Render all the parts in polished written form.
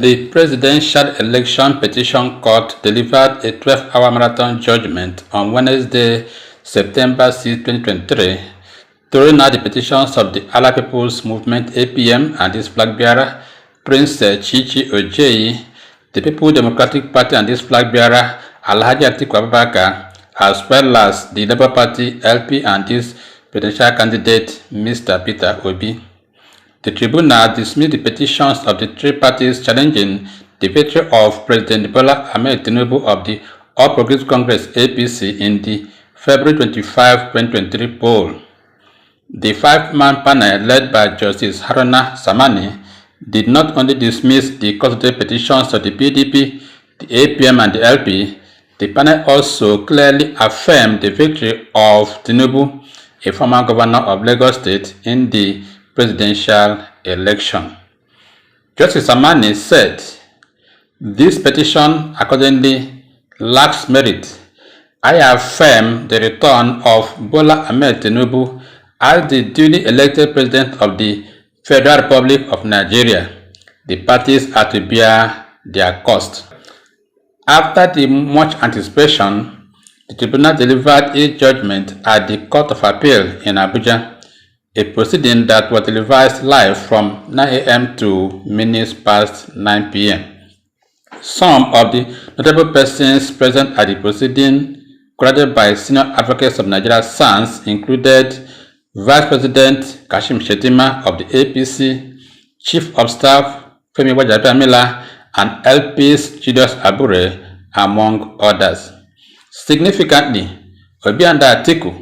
The Presidential Election Petition Court delivered a 12-hour marathon judgment on Wednesday, September 6, 2023, throwing out the petitions of the Allied People's Movement (APM) and its flag bearer, Prince Chichi Ojeyi, the People's Democratic Party and its flag bearer, Alhaji Atiku, as well as the Labour Party (LP) and its presidential candidate, Mr. Peter Obi. The Tribunal dismissed the petitions of the three parties challenging the victory of President Bola Ahmed Tinubu of the All Progressive Congress (APC) in the February 25, 2023 poll. The five-man panel led by Justice Haruna Samani did not only dismiss the constituted petitions of the PDP, the APM and the LP, the panel also clearly affirmed the victory of Tinubu, a former governor of Lagos State, in the presidential election. Justice Samani said, "This petition accordingly lacks merit. I affirm the return of Bola Ahmed Tinubu as the duly elected president of the Federal Republic of Nigeria. The parties are to bear their cost." After the much anticipation, the tribunal delivered its judgment at the Court of Appeal in Abuja, a proceeding that was televised live from 9 a.m. to minutes past 9 p.m. Some of the notable persons present at the proceeding, credited by senior advocates of Nigeria SANS, included Vice President Kashim Shettima of the APC, Chief of Staff Femi Gbajabiamila, and LP's Julius Abure, among others. Significantly, Obi and Atiku,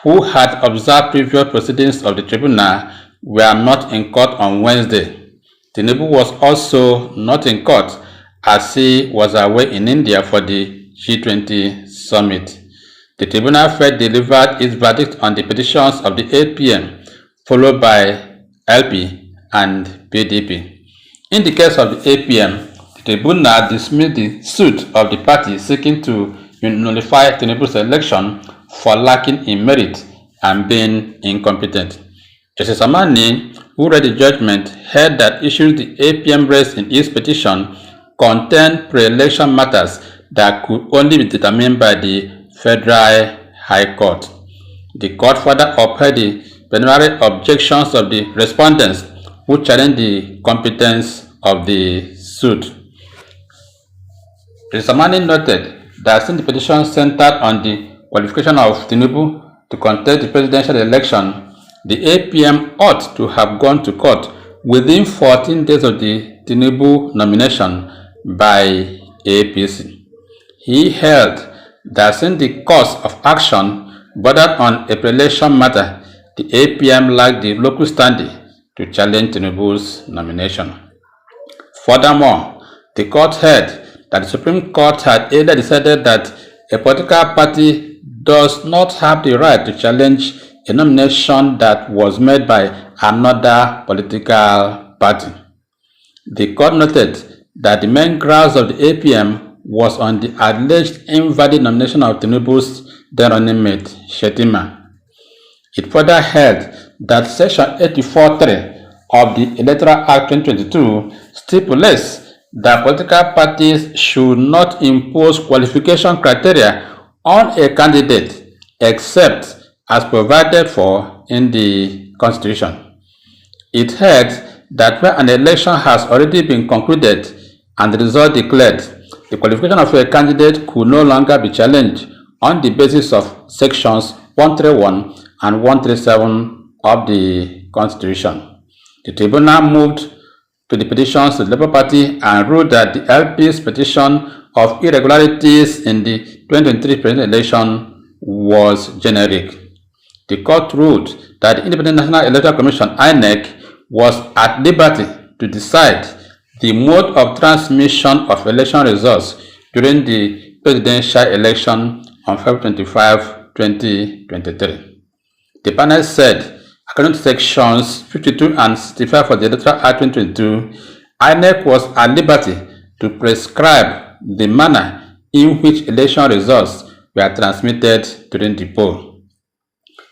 who had observed previous proceedings of the tribunal, were not in court on Wednesday. Tinubu was also not in court as he was away in India for the G20 summit. The tribunal first delivered its verdict on the petitions of the APM, followed by LP and PDP. In the case of the APM, the tribunal dismissed the suit of the party seeking to nullify Tinubu's election for lacking in merit and being incompetent. Justice Samani, who read the judgment, held that issues the APM raised in its petition contained pre-election matters that could only be determined by the Federal High Court. The court further upheld the preliminary objections of the respondents who challenged the competence of the suit. Justice Samani noted that since the petition centered on the qualification of Tinubu to contest the presidential election, the APM ought to have gone to court within 14 days of the Tinubu nomination by APC. He held that since the course of action bordered on a pre-election matter, the APM lacked the local standing to challenge Tinubu's nomination. Furthermore, the court held that the Supreme Court had either decided that a political party does not have the right to challenge a nomination that was made by another political party. The court noted that the main grounds of the APM was on the alleged invalid nomination of Tinubu's then running mate, Shettima. It further held that Section 84(3) of the Electoral Act 2022 stipulates that political parties should not impose qualification criteria on a candidate except as provided for in the Constitution. It held that where an election has already been concluded and the result declared, the qualification of a candidate could no longer be challenged on the basis of sections 131 and 137 of the Constitution. The tribunal moved to the petitions of the Labour Party and ruled that the LP's petition of irregularities in the 2023 presidential election was generic. The court ruled that the Independent National Electoral Commission (INEC) was at liberty to decide the mode of transmission of election results during the presidential election on February 25, 2023. The panel said, according to sections 52 and 65 of the Electoral Act 2022, INEC was at liberty to prescribe the manner in which election results were transmitted during the poll.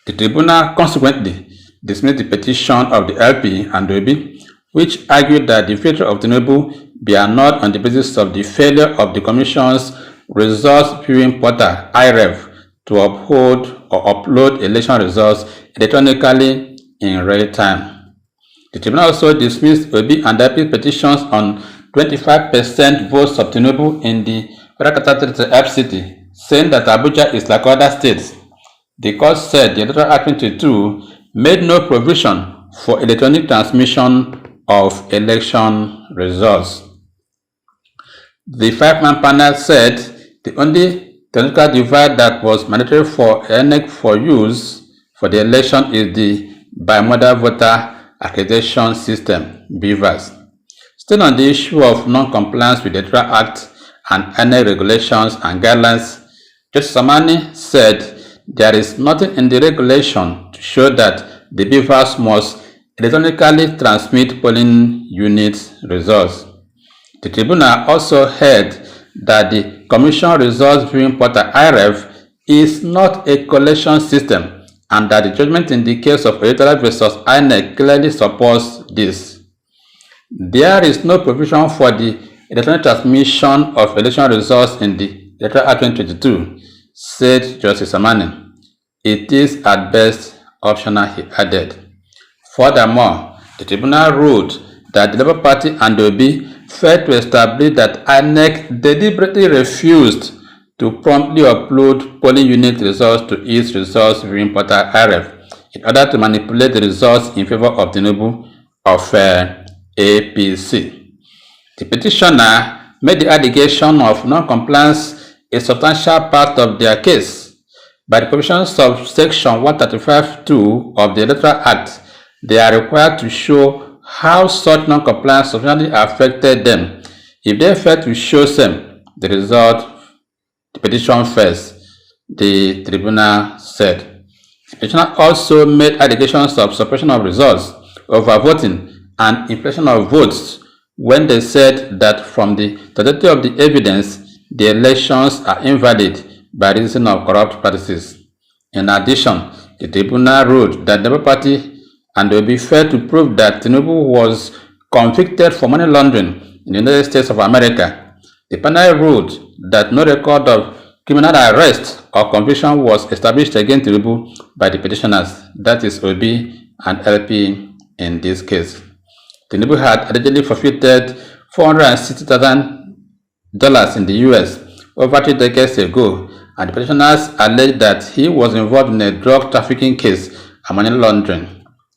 The tribunal consequently dismissed the petition of the LP and Obi, which argued that the victory of Tinubu be annulled on the basis of the failure of the Commission's results viewing portal IREV to uphold or upload election results electronically in real time. The Tribunal also dismissed Obi and Dapi petitions on 25% votes of Tinubu in the Federal Capital FCT, saying that Abuja is like other states. The court said the Electoral Act 22 made no provision for electronic transmission of election results. The five-man panel said the only technical device that was mandatory for INEC for use for the election is the bimodal voter accreditation system, BVAS. Still on the issue of non-compliance with the Electoral Act and INEC regulations and guidelines, Justice Samani said there is nothing in the regulation to show that the BVAS must electronically transmit polling unit results. The Tribunal also held that the Commission Results Viewing Portal IREV is not a collection system and that the judgment in the case of Electoral versus INEC clearly supports this. There is no provision for the electronic transmission of election results in the Electoral Act 2022, said Justice Samani. It is at best optional, he added. Furthermore, the Tribunal ruled that the Labour Party and Obi failed to establish that INEC deliberately refused to promptly upload polling unit results to its results viewing portal IREV in order to manipulate the results in favor of Tinubu of APC. The petitioner made the allegation of non-compliance a substantial part of their case. By the provisions of Section 135(2) of the Electoral Act, they are required to show how such non-compliance substantially affected them. If they fail to show them the result, the petition fails, the Tribunal said. The petitioner also made allegations of suppression of results, overvoting, and inflation of votes when they said that from the totality of the evidence, the elections are invalid by reason of corrupt practices. In addition, the Tribunal ruled that the Labour Party and Obi failed to prove that Tinubu was convicted for money laundering in the United States of America. The panel ruled that no record of criminal arrest or conviction was established against Tinubu by the petitioners, that is Obi and LP in this case. Tinubu had allegedly forfeited $460,000 in the US over 3 decades ago, and the petitioners alleged that he was involved in a drug trafficking case and money laundering.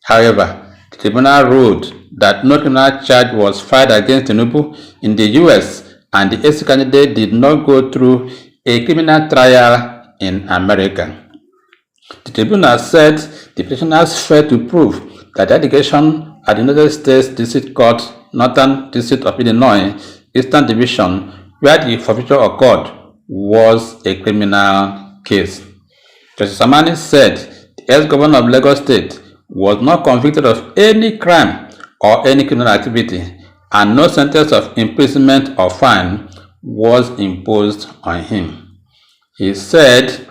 However, the Tribunal ruled that no criminal charge was filed against Tinubu in the US, and the AC candidate did not go through a criminal trial in America. The Tribunal said the petitioners failed to prove that the allegation at the United States District Court, Northern District of Illinois, Eastern Division, where the forfeiture occurred, was a criminal case. Justice Samani said the ex-governor of Lagos State was not convicted of any crime or any criminal activity, and no sentence of imprisonment or fine was imposed on him. He said,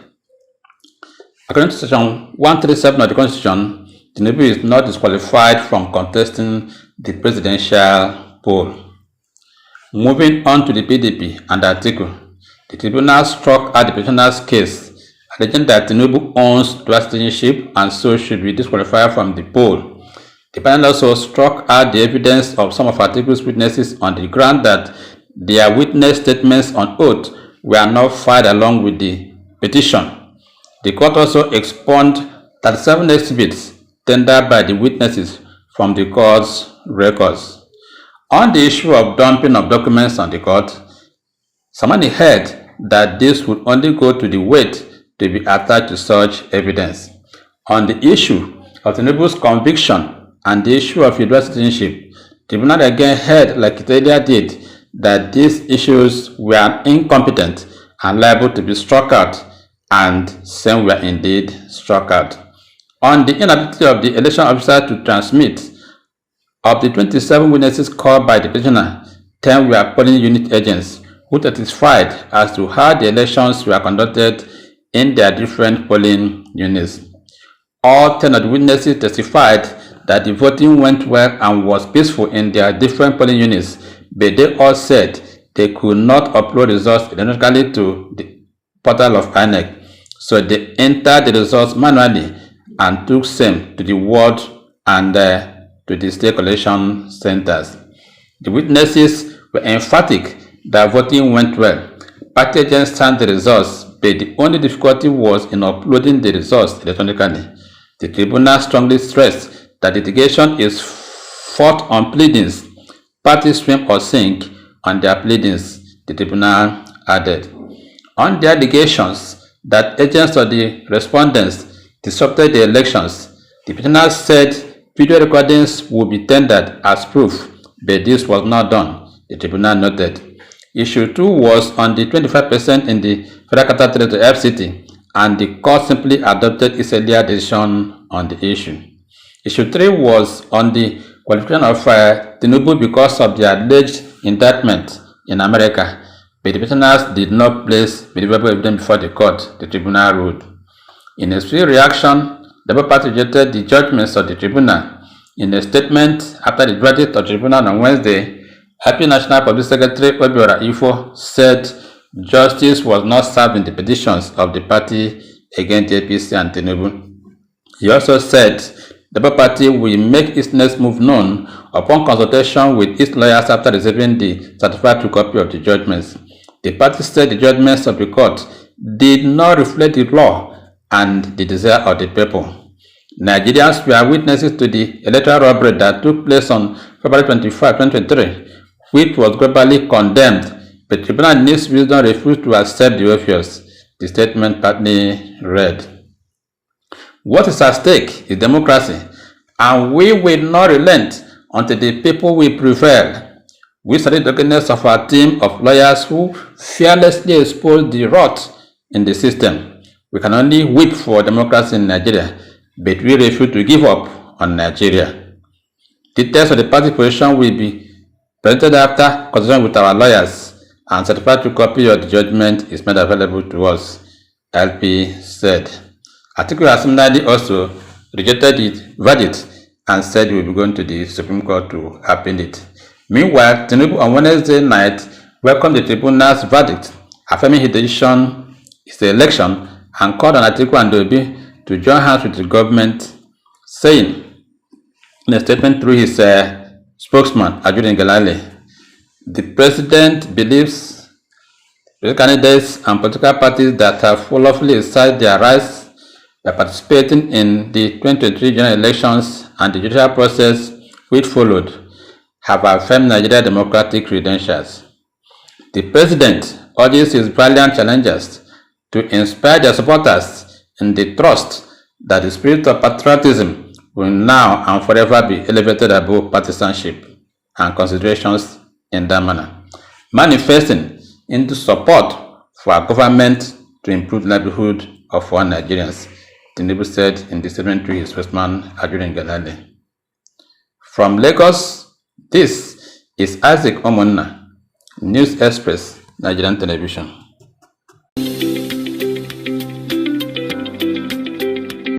according to Section 137 of the Constitution, Tinubu is not disqualified from contesting the presidential poll. Moving on to the PDP and Atiku, the Tribunal struck out the petitioner's case, alleging that Tinubu owns dual citizenship and so should be disqualified from the poll. The panel also struck out the evidence of some of Atiku's witnesses on the ground that their witness statements on oath were not filed along with the petition. The court also expunged 37 exhibits tendered by the witnesses from the court's records. On the issue of dumping of documents on the court, Samani held that this would only go to the weight to be attached to such evidence. On the issue of Tinubu's conviction and the issue of dual citizenship, the Tribunal again held, like it earlier did, that these issues were incompetent and liable to be struck out, and some were indeed struck out. On the inability of the election officer to transmit, of the 27 witnesses called by the petitioner, 10 were polling unit agents who testified as to how the elections were conducted in their different polling units. All 10 of the witnesses testified that the voting went well and was peaceful in their different polling units, but they all said they could not upload results electronically to the portal of INEC, so they entered the results manually and took same to the ward and to the state collection centers. The witnesses were emphatic that voting went well. Party agents signed the results, but the only difficulty was in uploading the results electronically. The tribunal strongly stressed that litigation is fought on pleadings. Parties swim or sink on their pleadings, the tribunal added. On the allegations that agents of the respondents disrupted the elections, the petitioner said video recordings would be tendered as proof, but this was not done, the tribunal noted. Issue 2 was on the 25% in the Federal Capital Territory FCT, and the court simply adopted its earlier decision on the issue. Issue 3 was on the qualification of Tinubu because of the alleged indictment in America, but the petitioners did not place believable evidence before the court, the tribunal ruled. In a swift reaction, the Labour Party rejected the judgments of the tribunal. In a statement after the verdict of the tribunal on Wednesday, Happy National Public Secretary Obiora Ifo said justice was not served in the petitions of the party against APC and Tinubu. He also said the Labour Party will make its next move known upon consultation with its lawyers after receiving the certified true copy of the judgments. The party said the judgments of the court did not reflect the law and the desire of the people. Nigerians were witnesses to the electoral robbery that took place on February 25, 2023, which was globally condemned, but the tribunal in its wisdom refused to accept the offense, the statement partly read. What is at stake is democracy, and we will not relent until the people will prevail. We studied the goodness of our team of lawyers who fearlessly exposed the rot in the system. We can only weep for democracy in Nigeria, but we refuse to give up on Nigeria. Details of the party position will be presented after consultation with our lawyers, and certified true copy of the judgment is made available to us, LP said. Atiku has similarly also rejected the verdict and said he will be going to the Supreme Court to appeal it. Meanwhile, Tinubu on Wednesday night welcomed the tribunal's verdict, affirming his decision is the election, and called on Atiku and Obi to join hands with the government, saying in a statement through his spokesman, Ajuri Ngelale, the president believes the candidates and political parties that have lawfully exercised their rights by participating in the 2023 general elections and the judicial process which followed have affirmed Nigeria democratic credentials. The president urges his valiant challengers to inspire their supporters in the trust that the spirit of patriotism will now and forever be elevated above partisanship and considerations in that manner, manifesting into support for our government to improve the livelihood of all Nigerians, Tinubu said in the statement to his spokesman, Ajuri Ngelale. From Lagos, this is Isaac Omonna, News Express, Nigerian Television.